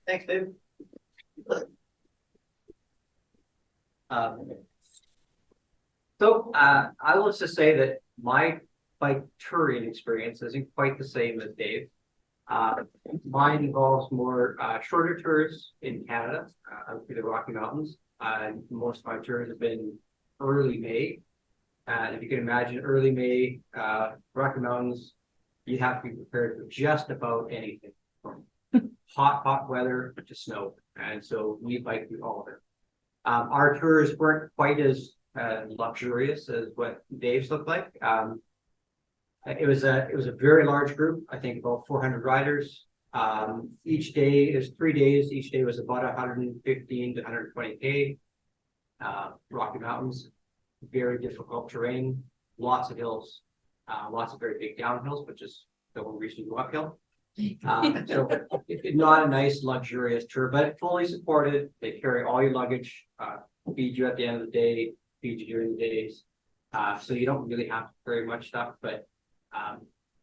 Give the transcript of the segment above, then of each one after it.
Thanks, Dave. I will just say that my bike touring experience isn't quite the same as Dave. Uh, Mine involves more shorter tours in Canada, out through the Rocky Mountains. Most of my tours have been early May. If you can imagine early May, Rocky Mountains, you have to be prepared for just about anything, from hot weather to snow. And so we bike through all of it. Our tours weren't quite as luxurious as what Dave's looked like. It was a very large group. I think about 400 riders. Each day is 3 days. Each day was about 115 to 120K. Rocky Mountains, very difficult terrain, lots of hills, lots of very big downhills, which is the one reason you go uphill. So it's not a nice luxurious tour, but fully supported. They carry all your luggage, feed you at the end of the day, feed you during the days. So you don't really have to carry much stuff, but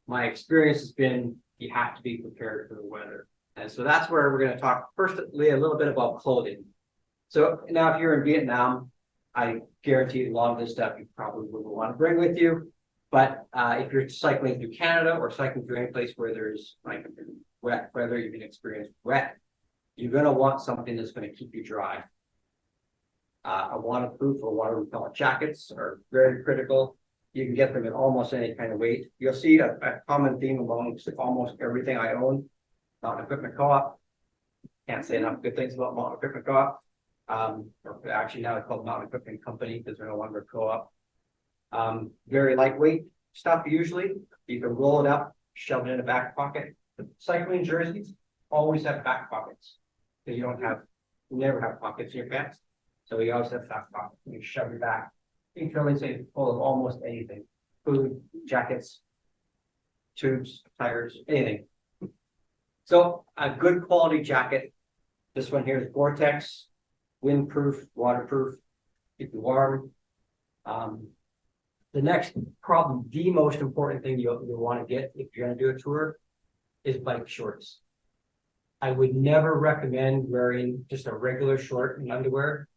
my experience has been you have to be prepared for the weather. And so that's where we're going to talk firstly a little bit about clothing. So now if you're in Vietnam, I guarantee a lot of this stuff you probably wouldn't want to bring with you. But if you're cycling through Canada or cycling through any place where there's like wet weather, you can experience wet, you're going to want something that's going to keep you dry. A waterproof or water repellent jackets are very critical. You can get them in almost any kind of weight. You'll see a common theme amongst almost everything I own. Mountain Equipment Co-op. Can't say enough good things about Mountain Equipment Co-op. Or actually now it's called Mountain Equipment Company because they're no longer co-op. Very lightweight stuff usually. You can roll it up, shove it in a back pocket. The cycling jerseys always have back pockets because you never have pockets in your pants. So you always have back pockets. You shove your back. You can really say full of almost anything. Food, jackets, tubes, tires, anything. So a good quality jacket. This one here is Gore-Tex, windproof, waterproof, keep you warm. The next, probably the most important thing you'll want to get if you're going to do a tour is bike shorts. I would never recommend wearing just a regular short and underwear.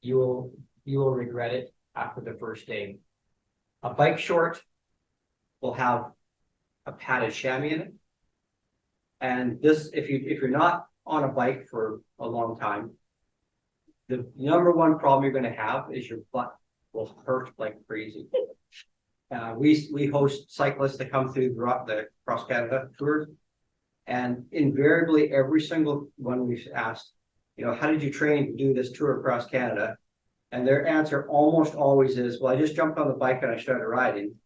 You will regret it after the first day. A bike short will have a padded chamois in it. And this, if you're not on a bike for a long time, the number one problem you're going to have is your butt will hurt like crazy. We host cyclists that come through the Cross Canada tours, and invariably every single one we've asked, how did you train to do this tour across Canada? And their answer almost always is, well, I just jumped on the bike and I started riding.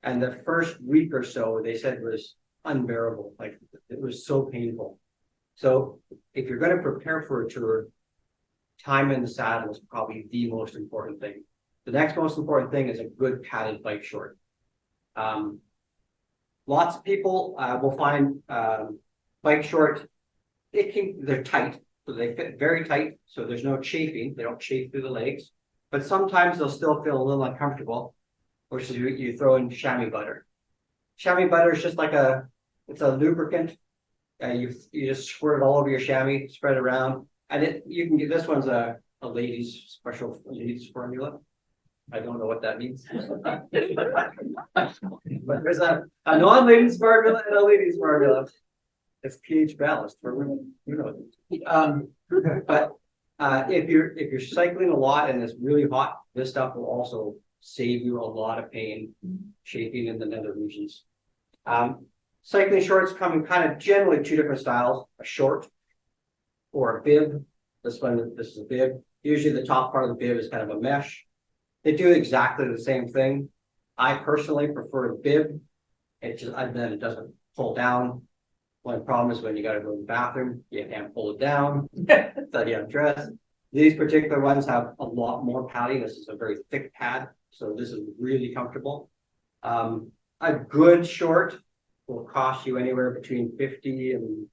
And the first week or so, they said was unbearable. Like it was so painful. So if you're going to prepare for a tour, time in the saddle is probably the most important thing. The next most important thing is a good padded bike short. Lots of people will find bike short, they're tight, so they fit very tight, so there's no chafing, they don't chafe through the legs, but sometimes they'll still feel a little uncomfortable, which is you throw in chamois butter. Chamois butter is just like it's a lubricant. You just squirt it all over your chamois, spread it around, and you can get, this one's a ladies special ladies formula. I don't know what that means. But there's a non-ladies formula and a ladies formula. It's pH balanced for women, but if you're cycling a lot and it's really hot, this stuff will also save you a lot of pain, chafing in the nether regions. Cycling shorts come in kind of generally two different styles: a short or a bib. This is a bib. Usually the top part of the bib is kind of a mesh. They do exactly the same thing. I personally prefer a bib. And then it doesn't pull down. One problem is when you got to go to the bathroom, you can't pull it down. So you undress. These particular ones have a lot more padding. This is a very thick pad, so this is really comfortable. A good short will cost you anywhere between 50 and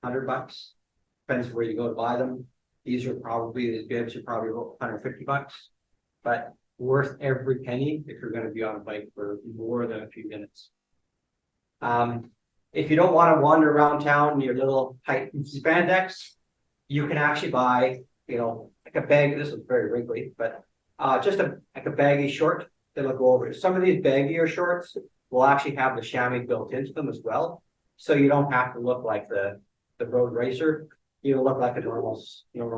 $100. Depends where you go to buy them. These bibs are probably about $150, but worth every penny if you're going to be on a bike for more than a few minutes. If you don't want to wander around town in your little tight spandex, you can actually buy, like a bag. This is very wrinkly, but just like a baggy short that'll go over it. Some of these baggier shorts will actually have the chamois built into them as well. So you don't have to look like the road racer. You look like a normal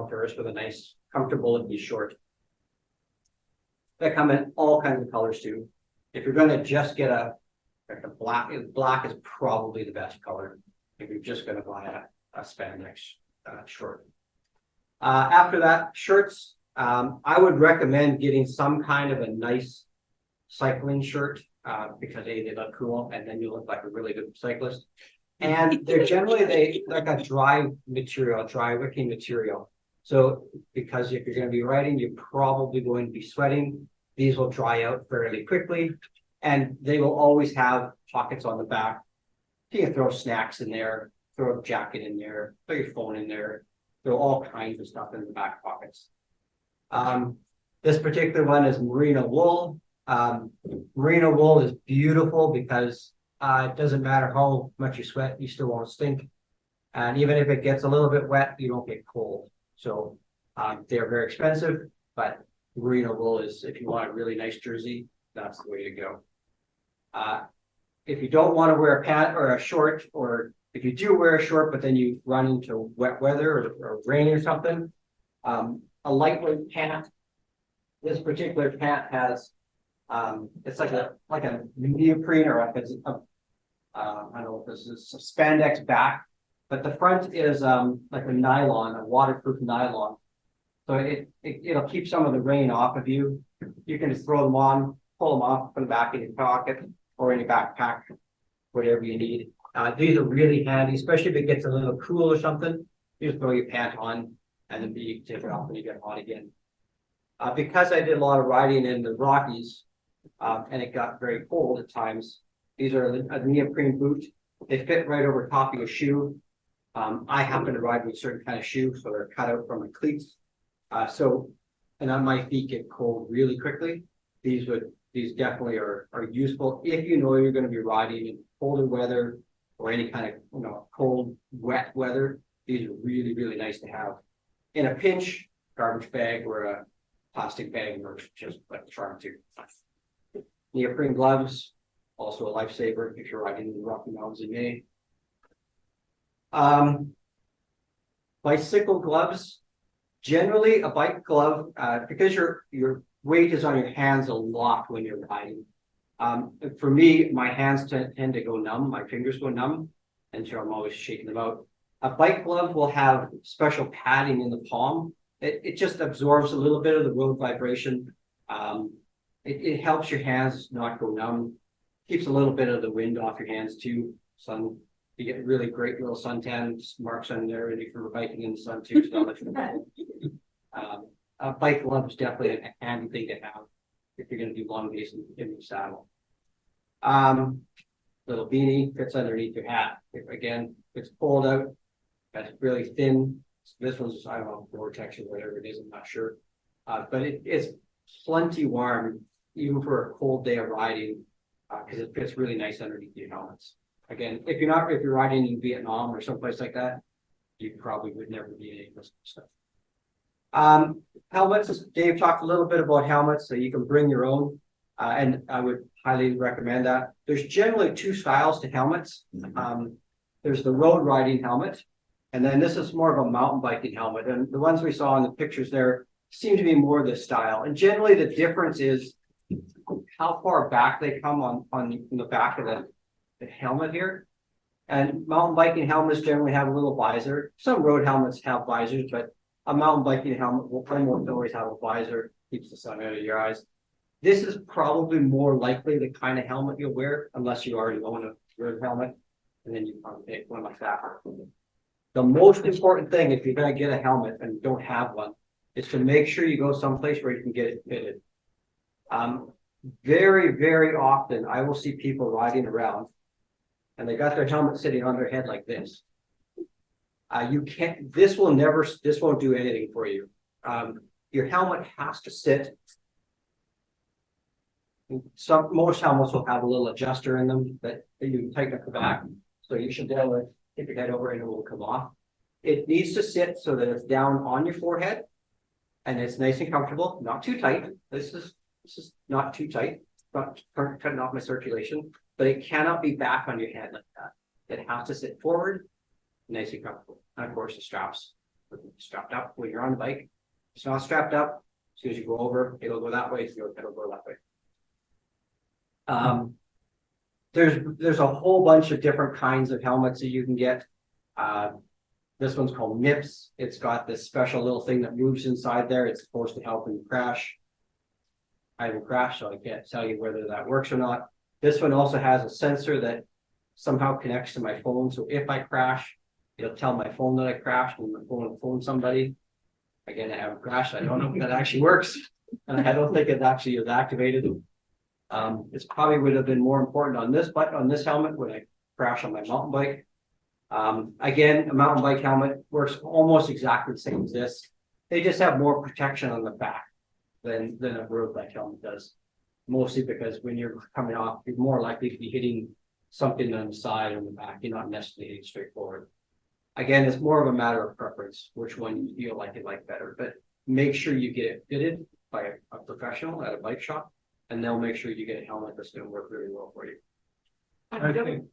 tourist with a nice, comfortable looking short. They come in all kinds of colors too. If you're going to just get like a black is probably the best color if you're just going to buy a spandex short. After that, shirts, I would recommend getting some kind of a nice cycling shirt because they look cool and then you look like a really good cyclist. And they're generally like a dry wicking material. So because if you're going to be riding, you're probably going to be sweating. These will dry out fairly quickly, and they will always have pockets on the back. You can throw snacks in there, throw a jacket in there, throw your phone in there, throw all kinds of stuff in the back pockets. This particular one is merino wool. Merino wool is beautiful because it doesn't matter how much you sweat, you still won't stink. And even if it gets a little bit wet, you don't get cold. So they're very expensive, but merino wool is, if you want a really nice jersey, that's the way to go. If you don't want to wear a pant or a short, or if you do wear a short, but then you run into wet weather or rain or something, a lightweight pant. This particular pant has, it's like a neoprene or I don't know if this is a spandex back, but the front is like a nylon, a waterproof nylon. So it'll keep some of the rain off of you. You can just throw them on, pull them off, put them back in your pocket or in your backpack, whatever you need. These are really handy, especially if it gets a little cool or something. You just throw your pant on and then you take it off when you get hot again. Because I did a lot of riding in the Rockies and it got very cold at times, these are a neoprene boot. They fit right over top of your shoe. I happen to ride with a certain kind of shoe, so they're cut out from my cleats. And on my feet get cold really quickly. These definitely are useful if you know you're going to be riding in colder weather or any kind of cold, wet weather. These are really, really nice to have. In a pinch, garbage bag or a plastic bag works just like a charm too. Neoprene gloves, also a lifesaver if you're riding in the Rocky Mountains in May. Bicycle gloves. Generally, a bike glove, because your weight is on your hands a lot when you're riding. For me, my hands tend to go numb, my fingers go numb, and so I'm always shaking them out. A bike glove will have special padding in the palm. It just absorbs a little bit of the road vibration. It helps your hands not go numb, keeps a little bit of the wind off your hands too. You get really great little suntan marks on there, and if you're biking in the sun too. So a bike glove is definitely a handy thing to have if you're going to do long days in the saddle. Little beanie fits underneath your hat. If it's cold out, that's really thin. This one's, I don't know, Vortex or whatever it is, I'm not sure. But it's plenty warm, even for a cold day of riding, because it fits really nice underneath your helmets. Again, if you're riding in Vietnam or someplace like that, you probably would never need any of this stuff. Helmets, Dave talked a little bit about helmets, so you can bring your own, and I would highly recommend that. There's generally two styles to helmets. There's the road riding helmet, and then this is more of a mountain biking helmet. And the ones we saw in the pictures there seem to be more this style. And generally the difference is how far back they come on the back of the helmet here. And mountain biking helmets generally have a little visor. Some road helmets have visors, but a mountain biking helmet will almost always have a visor, keeps the sun out of your eyes. This is probably more likely the kind of helmet you'll wear, unless you already own a road helmet, and then you probably take one like that. The most important thing, if you're going to get a helmet and don't have one, is to make sure you go someplace where you can get it fitted. Very, very often, I will see people riding around and they got their helmet sitting on their head like this. This won't do anything for you. Your helmet has to sit. Most helmets will have a little adjuster in them that you can tighten up the back. So you should be able to tip your head over and it will come off. It needs to sit so that it's down on your forehead and it's nice and comfortable, not too tight. This is not too tight, not cutting off my circulation, but it cannot be back on your head like that. It has to sit forward, nice and comfortable. And of course the straps strapped up when you're on the bike. If it's not strapped up, as soon as you go over, it'll go that way, it'll go that way. There's a whole bunch of different kinds of helmets that you can get. This one's called MIPS. It's got this special little thing that moves inside there. It's supposed to help when you crash. I haven't crashed, so I can't tell you whether that works or not. This one also has a sensor that somehow connects to my phone. So if I crash, it'll tell my phone that I crashed and my phone will phone somebody. Again, I haven't crashed. I don't know if that actually works. And I don't think it actually is activated. It's probably would have been more important on this helmet when I crash on my mountain bike. Again, a mountain bike helmet works almost exactly the same as this. They just have more protection on the back than a road bike helmet does. Mostly because when you're coming off, you're more likely to be hitting something on the side or the back. You're not necessarily straightforward. Again, it's more of a matter of preference, which one you feel like you like better. But make sure you get it fitted by a professional at a bike shop, and they'll make sure you get a helmet that's going to work really well for you.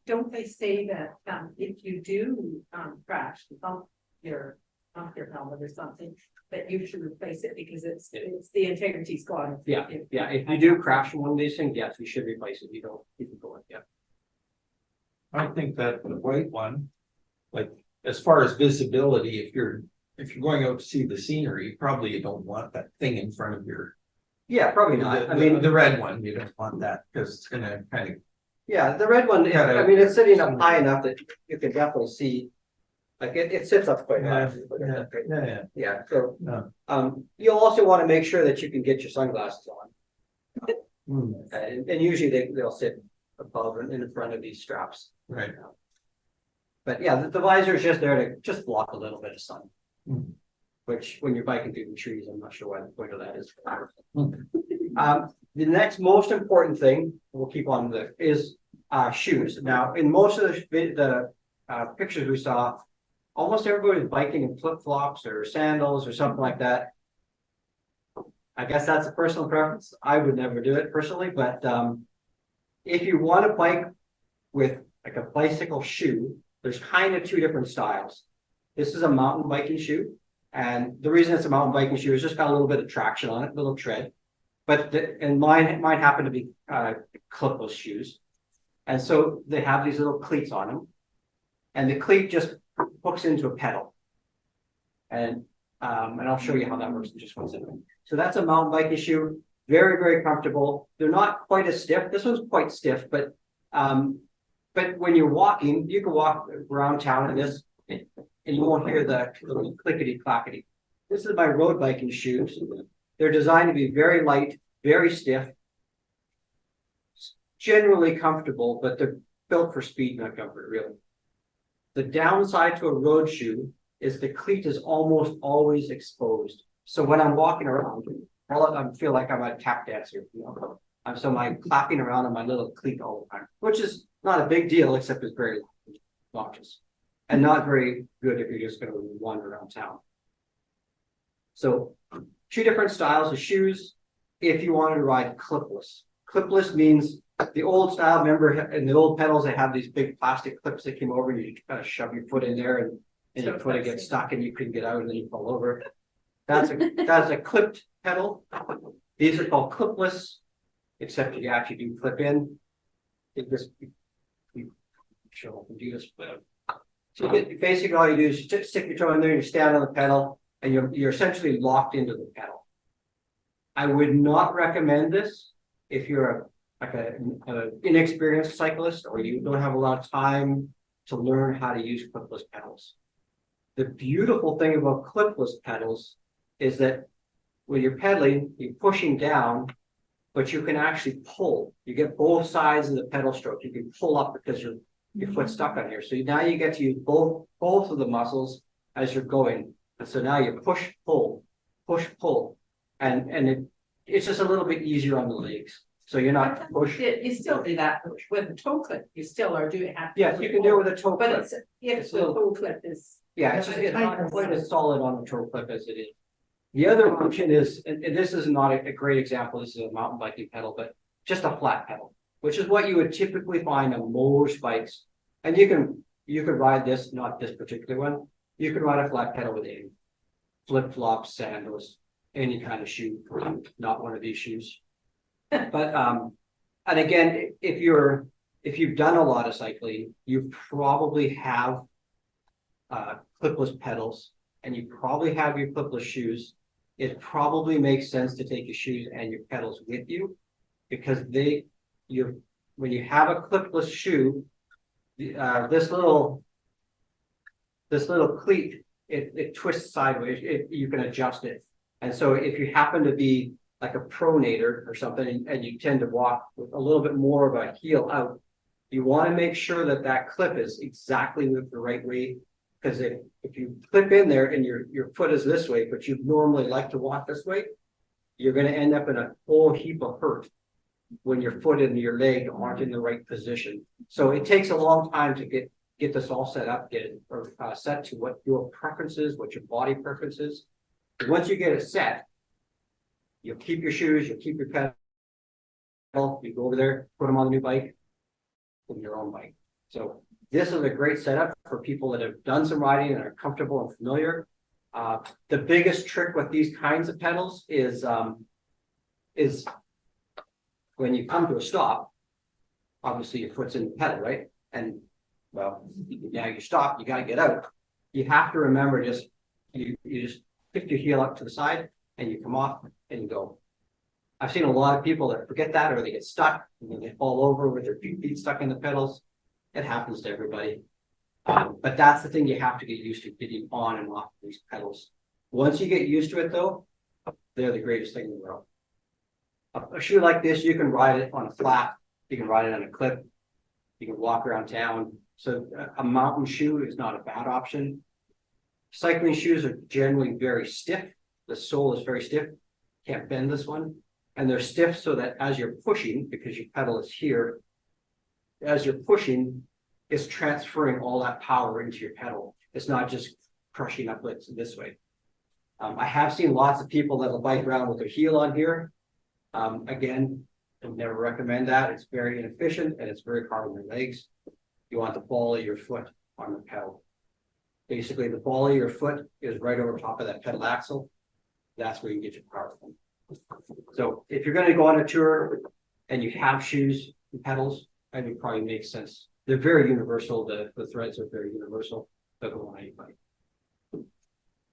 Don't they say that if you do crash, bump your helmet or something, that you should replace it because it's the integrity squad. Yeah, if you do crash one of these things, yes, you should replace it. You don't keep it going. Yeah. I think that the white one, like as far as visibility, if you're going out to see the scenery, probably you don't want that thing in front of your. Yeah, probably not. I mean, the red one, you don't want that because it's gonna kind of. Yeah, the red one. I mean, it's sitting up high enough that you can definitely see. Like it sits up quite high. Yeah. So, you'll also want to make sure that you can get your sunglasses on. And usually they'll sit above and in front of these straps. Right. But yeah, the visor is just there to just block a little bit of sun. Which, when you're biking through the trees, I'm not sure why the point of that is. The next most important thing we'll keep on is shoes. Now, in most of the pictures we saw, almost everybody was biking in flip-flops or sandals or something like that. I guess that's a personal preference. I would never do it personally, but if you want to bike with like a bicycle shoe, there's kind of two different styles. This is a mountain biking shoe. And the reason it's a mountain biking shoe is just got a little bit of traction on it, a little tread. But mine happen to be clipless shoes. And so they have these little cleats on them. And the cleat just hooks into a pedal. And I'll show you how that works in just one second. So that's a mountain biking shoe. Very, very comfortable. They're not quite as stiff. This one's quite stiff, but when you're walking, you can walk around town in this and you won't hear the little clickety clackety. This is my road biking shoes. They're designed to be very light, very stiff, generally comfortable, but they're built for speed, not comfort, really. The downside to a road shoe is the cleat is almost always exposed. So when I'm walking around, I feel like I'm a tap dancer. So I'm clapping around on my little cleat all the time, which is not a big deal, except it's very obnoxious and not very good if you're just going to wander around town. So two different styles of shoes if you wanted to ride clipless. Clipless means the old style. Remember in the old pedals, they have these big plastic clips that came over and you kind of shove your foot in there and your foot gets stuck and you couldn't get out and then you fall over. That's a clipped pedal. These are called clipless, except you actually do clip in. Show can do this. So basically all you do is stick your toe in there, you stand on the pedal, and you're essentially locked into the pedal. I would not recommend this if you're an inexperienced cyclist or you don't have a lot of time to learn how to use clipless pedals. The beautiful thing about clipless pedals is that when you're pedaling, you're pushing down, but you can actually pull. You get both sides of the pedal stroke. You can pull up because your foot's stuck on here. So now you get to use both of the muscles as you're going. And so now you push, pull, and it's just a little bit easier on the legs. So you're not push. You still do that with a toe clip, you still are doing. Yes, you can do it with a toe But clip. it's, if It's the little- toe clip is. Yeah, it's not quite as solid on the toe clip as it is. The other option is, and this is not a great example, this is a mountain biking pedal, but just a flat pedal, which is what you would typically find on most bikes. And you could ride this, not this particular one. You could ride a flat pedal with any flip flops, sandals, any kind of shoe, not one of these shoes. But and again, if you've done a lot of cycling, you probably have clipless pedals, and you probably have your clipless shoes. It probably makes sense to take your shoes and your pedals with you, because when you have a clipless shoe, this little cleat, it twists sideways. You can adjust it, and so if you happen to be like a pronator or something, and you tend to walk with a little bit more of a heel out, you want to make sure that that clip is exactly the right way. Because if you clip in there and your foot is this way, but you normally like to walk this way, you're going to end up in a whole heap of hurt when your foot and your leg aren't in the right position. So it takes a long time to get this all set up, set to what your preference is, what your body preference is. Once you get it set, you'll keep your shoes, you'll keep your pedal, you go over there, put them on the new bike, with your own bike. So this is a great setup for people that have done some riding and are comfortable and familiar. The biggest trick with these kinds of pedals is when you come to a stop, obviously your foot's in the pedal, right? And well, now you stop, you got to get out. You have to remember you just pick your heel up to the side and you come off and you go. I've seen a lot of people that forget that, or they get stuck and then they fall over with their feet stuck in the pedals. It happens to everybody. But that's the thing you have to get used to, getting on and off these pedals. Once you get used to it though, they're the greatest thing in the world. A shoe like this, you can ride it on a flat, you can ride it on a clip, you can walk around town. So a mountain shoe is not a bad option. Cycling shoes are generally very stiff. The sole is very stiff. Can't bend this one. And they're stiff so that as you're pushing, because your pedal is here, as you're pushing, it's transferring all that power into your pedal. It's not just crushing up this way. I have seen lots of people that'll bike around with their heel on here. Again, I never recommend that. It's very inefficient and it's very hard on your legs. You want the ball of your foot on the pedal. Basically, the ball of your foot is right over top of that pedal axle. That's where you get your power from. So if you're going to go on a tour and you have shoes and pedals, I think it probably makes sense. They're very universal. The threads are very universal. They'll go on any bike.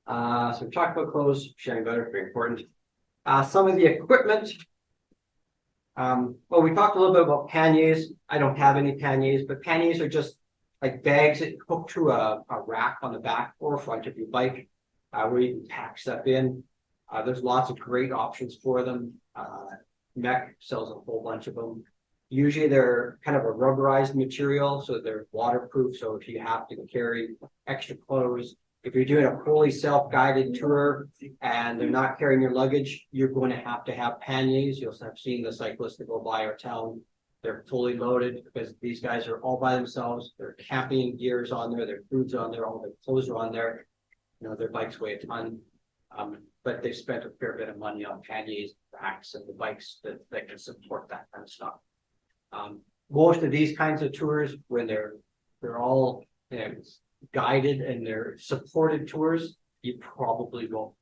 So we talked about clothes, sharing better, very important. Some of the equipment. Well, we talked a little bit about panniers. I don't have any panniers, but panniers are just like bags that hook to a rack on the back or front of your bike, where you can pack stuff in. There's lots of great options for them. Mech sells a whole bunch of them. Usually they're kind of a rubberized material, so they're waterproof. So if you have to carry extra clothes, if you're doing a fully self-guided tour and they're not carrying your luggage, you're going to have panniers. You'll have seen the cyclists that go by our town. They're fully loaded because these guys are all by themselves. Their camping gear's on there, their food's on there, all their clothes are on there. You know, their bikes weigh a ton. But they've spent a fair bit of money on panniers, racks, and the bikes that can support that kind of stuff. Most of these kinds of tours, when they're all guided and they're supported tours, you probably won't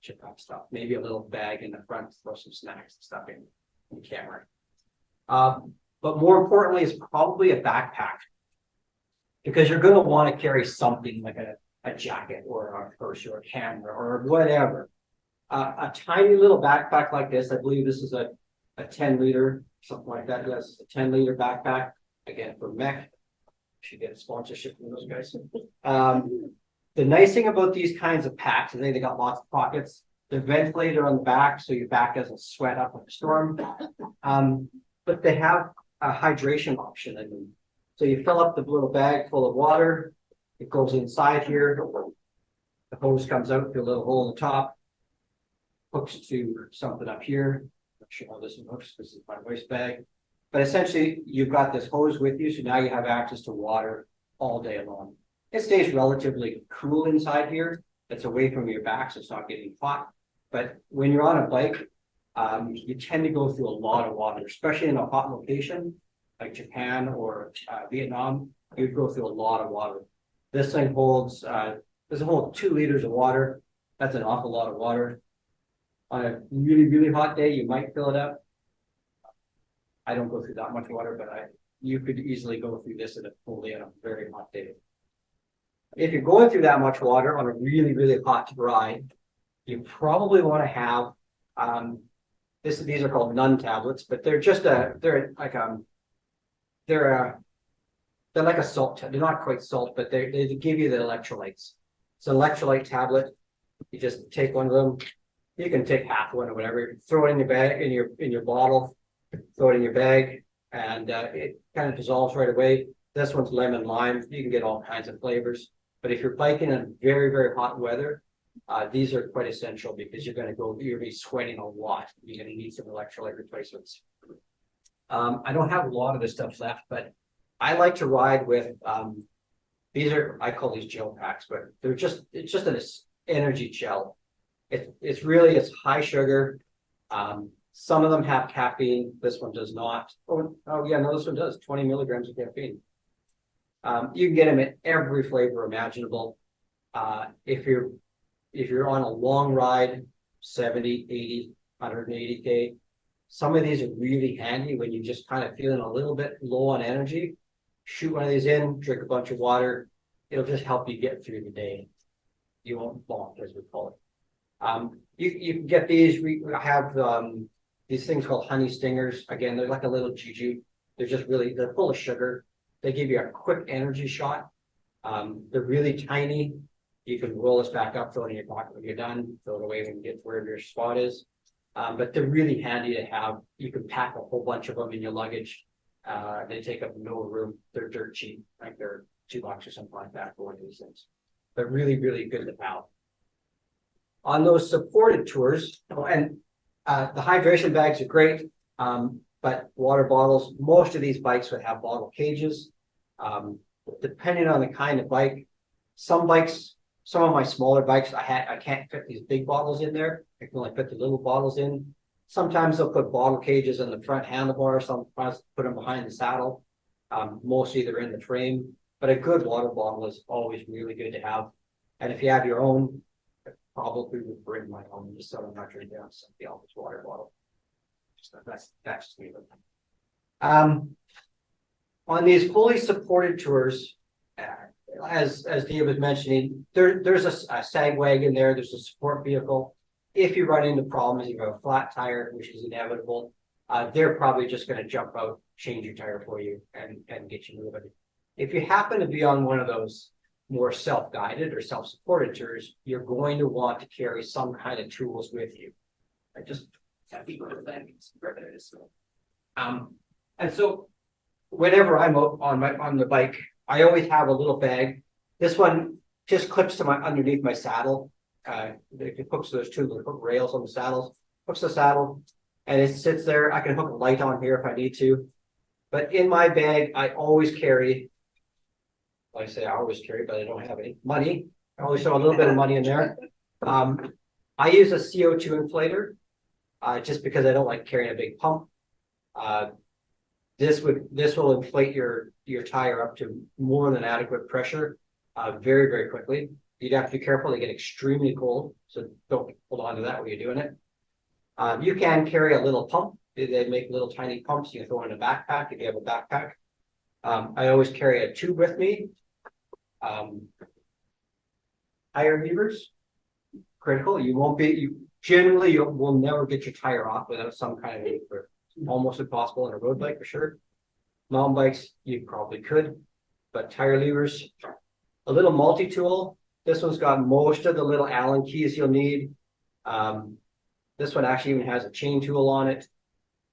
chip out stuff. Maybe a little bag in the front, throw some snacks and stuff in the camera. But more importantly, it's probably a backpack, because you're going to want to carry something like a jacket or a purse or a camera or whatever. A tiny little backpack like this, I believe this is a 10 liter, something like that. Yes, a 10 liter backpack. Again, for Mech, should get a sponsorship from those guys. The nice thing about these kinds of packs is they got lots of pockets. They're ventilated on the back, so your back doesn't sweat up in a storm. But they have a hydration option in them. So you fill up the little bag full of water. It goes inside here. The hose comes out through a little hole in the top, hooks to something up here. sure how this looks. This is my waste bag. But essentially, you've got this hose with you, so now you have access to water all day long. It stays relatively cool inside here. It's away from your back, so it's not getting hot. But when you're on a bike, you tend to go through a lot of water, especially in a hot location like Japan or Vietnam. You'd go through a lot of water. This thing holds, does it hold 2 liters of water? That's an awful lot of water. On a really, really hot day, you might fill it up. I don't go through that much water, but you could easily go through this in a full day on a very hot day. If you're going through that much water on a really, really hot ride, you probably want to have these are called Nun tablets, but they're like a salt. They're not quite salt, but they give you the electrolytes. It's an electrolyte tablet. You just take one of them. You can take half one or whatever. Throw it in your bag, in your bottle. Throw it in your bag, and it kind of dissolves right away. This one's lemon lime. You can get all kinds of flavors. But if you're biking in very, very hot weather, these are quite essential because you're going to be sweating a lot. You're going to need some electrolyte replacements. I don't have a lot of this stuff left, but I like to ride with I call these gel packs, but it's just an energy gel. It's high sugar. Some of them have caffeine. This one does not. Oh yeah, no, this one does. 20 milligrams of caffeine. You can get them in every flavor imaginable. If you're on a long ride, 70, 80, 180K, some of these are really handy when you're just kind of feeling a little bit low on energy. Shoot one of these in, drink a bunch of water. It'll just help you get through the day. You won't bonk, as we call it. You can get these. We have these things called honey stingers. Again, they're like a little juju. They're full of sugar. They give you a quick energy shot. They're really tiny. You can roll this back up, throw it in your pocket when you're done, throw it away when you get to wherever your spot is. But they're really handy to have. You can pack a whole bunch of them in your luggage. They take up no room. They're dirt cheap, like they're $2 or something like that for one of these things. But really, really good to have. On those supported tours, and the hydration bags are great, but water bottles, most of these bikes would have bottle cages. Depending on the kind of bike, some of my smaller bikes, I can't fit these big bottles in there. I can only fit the little bottles in. Sometimes they'll put bottle cages in the front handlebar. Sometimes put them behind the saddle. Mostly they're in the frame. But a good water bottle is always really good to have. And if you have your own, I probably would bring my own just so I'm not drinking out somebody else's water bottle. That's just me. On these fully supported tours, as Dave was mentioning, there's a sag wagon there. There's a support vehicle. If you run into problems, you have a flat tire, which is inevitable. They're probably just going to jump out, change your tire for you, and get you moving. If you happen to be on one of those more self-guided or self-supported tours, you're going to want to carry some kind of tools with you. And so whenever I'm on the bike, I always have a little bag. This one just clips to underneath my saddle. It hooks those two little hook rails on the saddles, hooks the saddle, and it sits there. I can hook a light on here if I need to. But in my bag, I always carry, like I say, I always carry, but I don't have any money. I always throw a little bit of money in there. I use a CO2 inflator just because I don't like carrying a big pump. This will inflate your tire up to more than adequate pressure very, very quickly. You'd have to be careful. They get extremely cold, so don't hold on to that when you're doing it. You can carry a little pump. They make little tiny pumps you can throw in a backpack if you have a backpack. I always carry a tube with me. Tire levers, critical. You will never get your tire off without some kind of lever. Almost impossible on a road bike for sure. Mountain bikes, you probably could, but tire levers, a little multi-tool. This one's got most of the little Allen keys you'll need. This one actually even has a chain tool on it.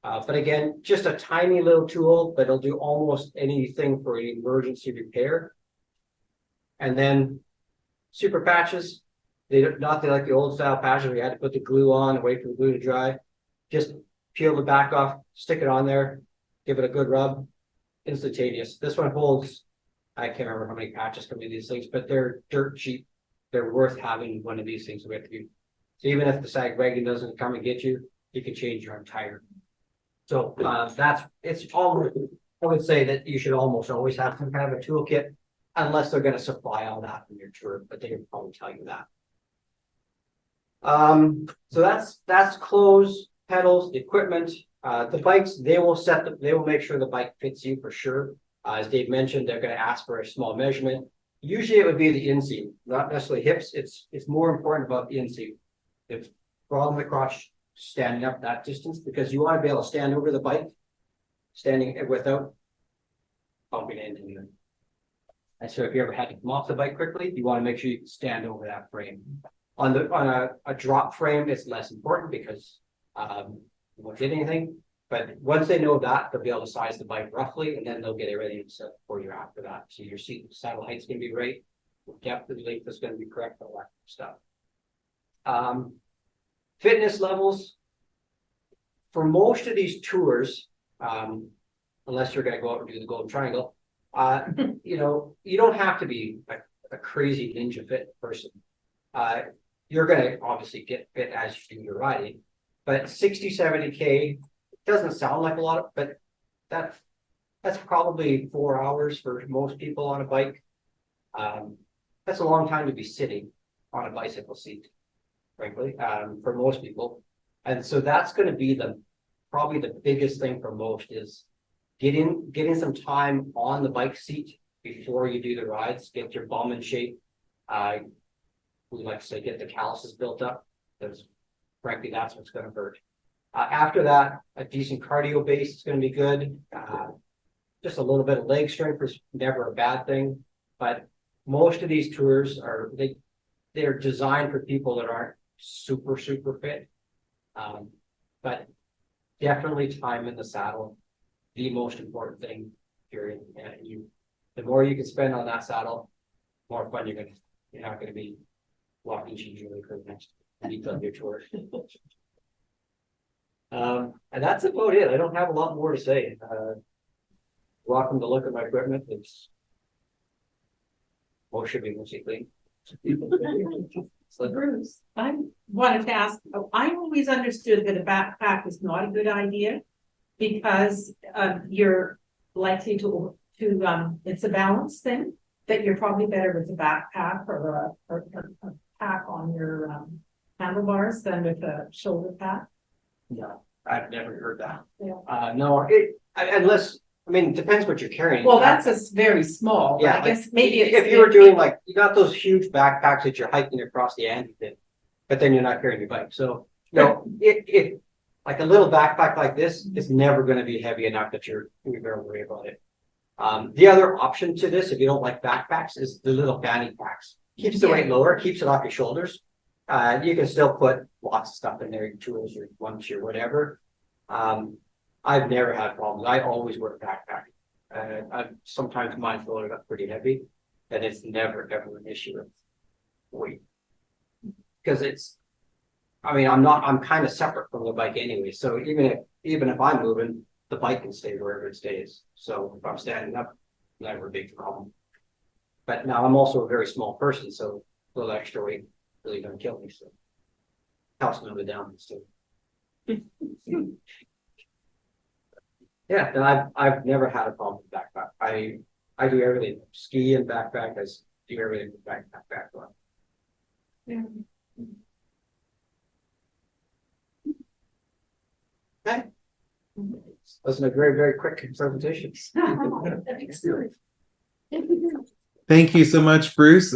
But again, just a tiny little tool, but it'll do almost anything for an emergency repair. And then super patches. They're not like the old style patches where you had to put the glue on and wait for the glue to dry. Just peel the back off, stick it on there, give it a good rub, instantaneous. This one holds, I can't remember how many patches come in these things, but they're dirt cheap. They're worth having one of these things with you. So even if the sag wagon doesn't come and get you, you can change your own tire. So it's all, I would say that you should almost always have some kind of a toolkit, unless they're going to supply all that from your tour, but they can probably tell you that. So that's clothes, pedals, the equipment, the bikes. They will make sure the bike fits you for sure. As Dave mentioned, they're going to ask for a small measurement. Usually it would be the inseam, not necessarily hips. It's more important about the inseam. If problem with crotch standing up that distance, because you want to be able to stand over the bike, standing without bumping into you. And so if you ever had to come off the bike quickly, you want to make sure you can stand over that frame. On a drop frame, it's less important because you won't hit anything. But once they know that, they'll be able to size the bike roughly, and then they'll get everything set for you after that. So your seat saddle height's going to be right, depth and length is going to be correct, all that stuff. Fitness levels for most of these tours, unless you're going to go out and do the Golden Triangle, you know, you don't have to be a crazy ninja fit person. You're going to obviously get fit as you do your riding, but 60, 70K doesn't sound like a lot, but that's probably 4 hours for most people on a bike. That's a long time to be sitting on a bicycle seat, frankly, for most people. And so that's going to be probably the biggest thing for most is getting some time on the bike seat before you do the rides, get your bum in shape. We like to say get the calluses built up, because frankly, that's what's going to hurt. After that, a decent cardio base is going to be good. Just a little bit of leg strength is never a bad thing, but most of these tours they're designed for people that aren't super fit. But definitely time in the saddle, the most important thing, period. And the more you can spend on that saddle, the more fun you're not going to be walking gingerly for the next week on your tour. And that's about it. I don't have a lot more to say. Welcome to look at my equipment. Most should be mostly clean. So Bruce, I wanted to ask, I always understood that a backpack is not a good idea because you're likely to it's a balance thing, that you're probably better with a backpack or a pack on your handlebars than with a shoulder pack. No, I've never heard that. Yeah. No, unless, I mean, it depends what you're carrying. Well, that's a very small. Yeah, I guess maybe if you were doing like, you got those huge backpacks that you're hiking across the Andes in, but then you're not carrying your bike. So, no, it like a little backpack like this is never going to be heavy enough that you're going to worry about it. The other option to this, if you don't like backpacks, is the little fanny packs. Keeps the weight lower, keeps it off your shoulders. You can still put lots of stuff in there, your tools, your lunch, or whatever. I've never had problems. I always wear a backpack. Sometimes mine loaded up pretty heavy, and it's never ever an issue with weight. Because I'm kind of separate from the bike anyway. So even if I'm moving, the bike can stay wherever it stays. So if I'm standing up, never a big problem. But now I'm also a very small person, so a little extra weight really don't kill me. So helps move it down still. Yeah, and I've never had a problem with backpack. I do everything, ski and backpack. I do everything with backpack. Yeah. Okay. Wasn't a very, very quick presentation. Thank you so much, Bruce.